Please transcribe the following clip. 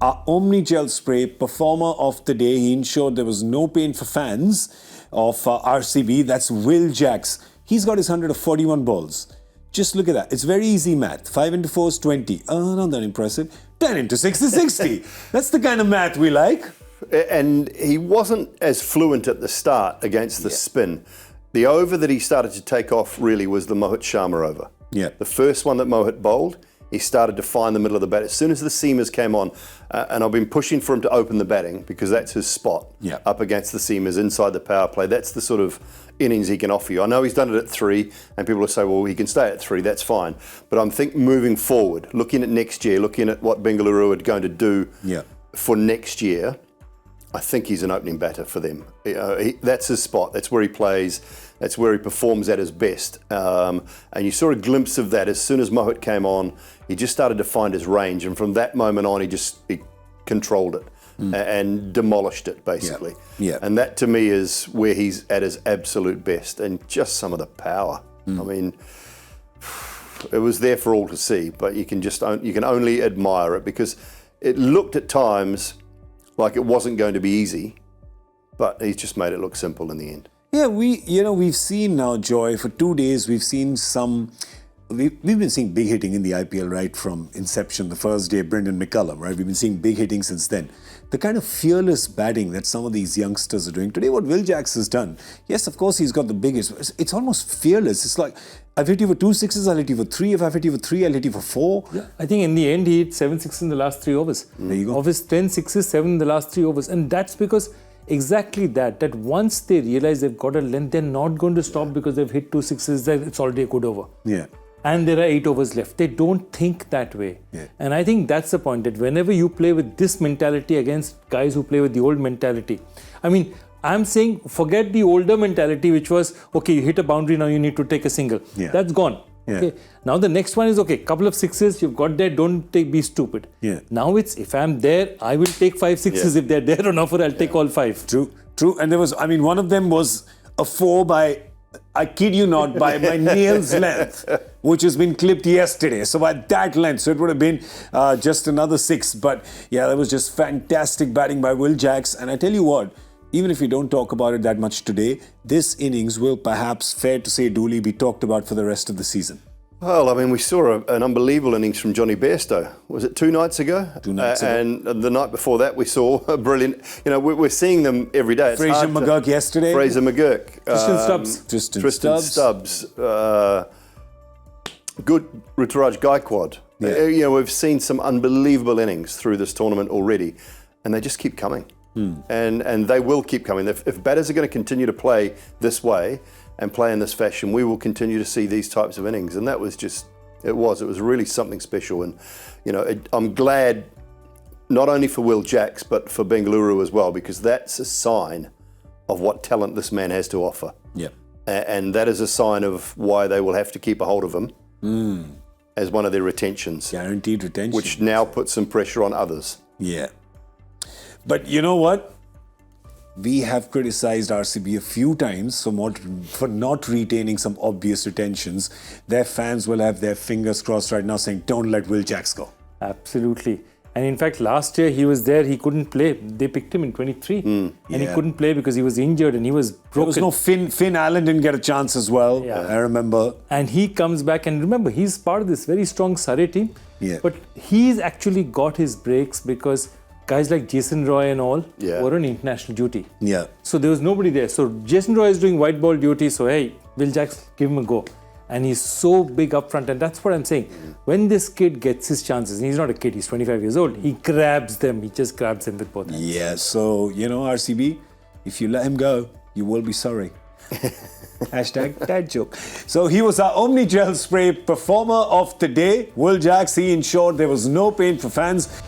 our Omnigel Spray Performer of the Day. He ensured there was no pain for fans of RCB. That's Will Jacks. He's got his 100 of 41 balls. Just look at that. It's very easy math. 5 into 4 is 20. Oh, not that impressive. 10 into 6 is 60. That's the kind of math we like. And he wasn't as fluent at the start against the spin. The over that he started to take off really was the Mohit Sharma over. Yeah. The first one that Mohit bowled, he started to find the middle of the bat. As soon as the seamers came on, and I've been pushing for him to open the batting because that's his spot, up against the seamers, inside the power play. That's the sort of innings he can offer you. I know he's done it at 3, and people will say, well, he can stay at 3, that's fine. But I'm thinking moving forward, looking at next year, looking at what Bengaluru are going to do for next year, I think he's an opening batter for them. That's his spot. That's where he plays. That's where he performs at his best. And you saw a glimpse of that as soon as Mohit came on. He just started to find his range. And from that moment on, he controlled it and demolished it, basically. And that, to me, is where he's at his absolute best. And just some of the power. I mean, it was there for all to see. But you can only admire it because it looked at times like it wasn't going to be easy, but he's just made it look simple in the end. Yeah, we've seen now, Joy, for 2 days, we've been seeing big hitting in the IPL right from inception. The first day, Brendan McCullum, right? We've been seeing big hitting since then. The kind of fearless batting that some of these youngsters are doing. Today, what Will Jacks has done, yes, of course, he's got the biggest. It's almost fearless. It's like, I've hit you for 2 sixes, I'll hit you for 3. If I've hit you for 3, I'll hit you for 4. Yeah, I think in the end, he hit 7 sixes in the last 3 overs. There you go. Of his 10 sixes, 7 in the last 3 overs. And that's because exactly that once they realize they've got a length, they're not going to stop because they've hit 2 sixes, that it's already a good over. Yeah. And there are 8 overs left. They don't think that way. Yeah. And I think that's the point, that whenever you play with this mentality against guys who play with the old mentality, I mean, I'm saying forget the older mentality, which was, okay, you hit a boundary, now you need to take a single. Yeah. That's gone. Yeah. Okay. Now the next one is, okay, couple of sixes, you've got there, don't be stupid. Yeah. Now it's, if I'm there, I will take 5 sixes. If they're there on offer, I'll take all 5. True. And there was, one of them was a 4 by, I kid you not, by nail's length, which has been clipped yesterday. So by that length, so it would have been just another 6. But yeah, that was just fantastic batting by Will Jacks. And I tell you what, even if we don't talk about it that much today, this innings will perhaps, fair to say, Dooley, be talked about for the rest of the season. Well, I mean, we saw an unbelievable innings from Johnny Bairstow. Was it 2 nights ago? 2 nights ago. And the night before that, we saw a brilliant, we're seeing them every day. Fraser McGurk yesterday. Fraser McGurk. Tristan Stubbs. Good Ruturaj Gaikwad. Yeah. We've seen some unbelievable innings through this tournament already, and they just keep coming. And they will keep coming. If batters are going to continue to play this way and play in this fashion, we will continue to see these types of innings. And that was just, it was really something special. And, I'm glad not only for Will Jacks, but for Bengaluru as well, because that's a sign of what talent this man has to offer. Yeah. And that is a sign of why they will have to keep a hold of him as one of their retentions. Guaranteed retention. Which now puts some pressure on others. Yeah. But you know what? We have criticized RCB a few times for not retaining some obvious retentions. Their fans will have their fingers crossed right now saying, don't let Will Jacks go. Absolutely. And in fact, last year he was there, he couldn't play. They picked him in 23 and he couldn't play because he was injured and he was broken. There was no Finn Allen didn't get a chance as well, I remember. And he comes back, and remember, he's part of this very strong Surrey team. Yeah. But he's actually got his breaks because guys like Jason Roy and all were on international duty. Yeah. So there was nobody there. So Jason Roy is doing white ball duty. So hey, Will Jacks, give him a go. And he's so big up front. And that's what I'm saying. When this kid gets his chances, and he's not a kid, he's 25 years old, he grabs them. He just grabs them with both hands. Yeah, so, RCB, if you let him go, you will be sorry. Hashtag dad joke. So he was our Omnigel Spray Performer of the Day. Will Jacks, he ensured there was no pain for fans.